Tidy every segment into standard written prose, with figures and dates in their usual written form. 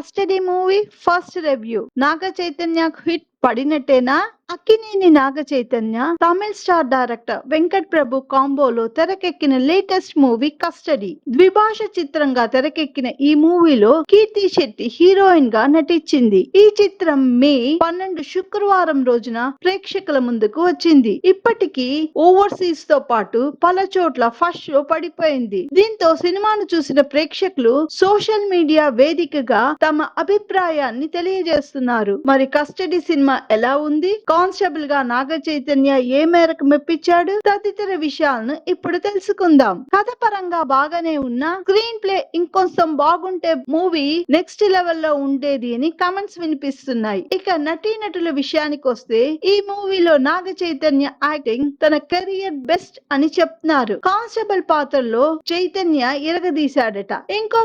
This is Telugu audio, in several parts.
Custody movie first review. Naga చైతన్యకు హిట్ పడినట్టేనా? అక్కినేని నాగ చైతన్య, తమిళ స్టార్ డైరెక్టర్ వెంకట్ ప్రభు కాంబోలో తెరకెక్కిన లేటెస్ట్ మూవీ కస్టడీ. ద్విభాష చిత్రంగా తెరకెక్కిన ఈ మూవీలో కీర్తి శెట్టి హీరోయిన్ గా నటించింది. ఈ చిత్రం మే 12 శుక్రవారం రోజున ప్రేక్షకుల ముందుకు వచ్చింది. ఇప్పటికీ ఓవర్సీస్ తో పాటు పలు చోట్ల ఫస్ట్ షో పడిపోయింది. దీంతో సినిమాను చూసిన ప్రేక్షకులు సోషల్ మీడియా వేదికగా తమ అభిప్రాయాన్ని తెలియజేస్తున్నారు. మరి కస్టడీ సినిమా ఎలా ఉంది? కానిస్టేబుల్ గా నాగ చైతన్య ఏ మేరకు మెప్పించాడు? తదితర విషయాలను ఇప్పుడు తెలుసుకుందాం. కథ పరంగా బాగానే ఉన్నా స్క్రీన్ ప్లే ఇంకొంచెం బాగుంటే మూవీ నెక్స్ట్ లెవెల్ లో ఉండేది అని కామెంట్స్ వినిపిస్తున్నాయి. ఇక నటీనటుల విషయానికి వస్తే ఈ మూవీలో నాగ చైతన్య యాక్టింగ్ తన కెరియర్ బెస్ట్ అని చెప్తున్నారు. కానిస్టేబుల్ పాత్రలో చైతన్య ఇరగదీశాడట.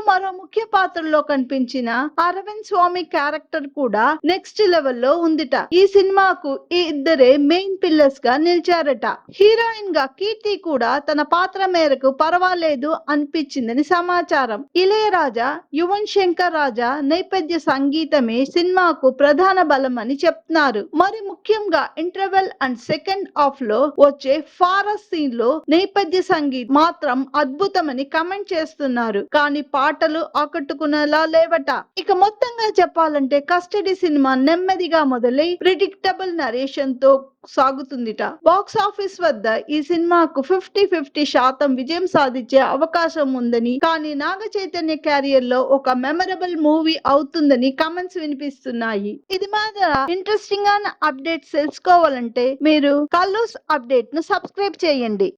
మరో ముఖ్య పాత్రలో కనిపించిన అరవింద్ స్వామి క్యారెక్టర్ కూడా నెక్స్ట్ లెవెల్ లో ఉందిట. ఈ సినిమాకు ఈ ఇద్దరే మెయిన్ పిల్లర్స్ గా నిలిచారట. హీరోయిన్ గా కీర్తి కూడా తన పాత్ర మేరకు పర్వాలేదు అనిపించిందని సమాచారం. ఇళయరాజా, యువన్ శంకర్ రాజా నేపథ్య సంగీతమే సినిమాకు ప్రధాన బలం అని చెప్తున్నారు. మరి ముఖ్యంగా ఇంటర్వెల్ అండ్ సెకండ్ హాఫ్ లో వచ్చే ఫారెస్ట్ సీన్ లో నేపథ్య సంగీతం మాత్రం అద్భుతమని కామెంట్ చేస్తున్నారు. కానీ పాటలు ఆకట్టుకునేలా లేవట. ఇక మొత్తంగా చెప్పాలంటే కస్టడీ సినిమా నెమ్మదిగా మొదలై ప్రిడిక్టబుల్ నరేషన్ తో సాగుతుందిట. బాక్స్ ఆఫీస్ వద్ద ఈ సినిమాకు 50-50% విజయం సాధించే అవకాశం ఉందని, కానీ నాగ చైతన్య క్యారియర్ లో ఒక మెమరబుల్ మూవీ అవుతుందని కామెంట్స్ వినిపిస్తున్నాయి. ఇది మాత్రం ఇంట్రెస్టింగ్ గా అప్డేట్స్ తెలుసుకోవాలంటే మీరు కల్లూస్ అప్డేట్ ను సబ్స్క్రైబ్ చేయండి.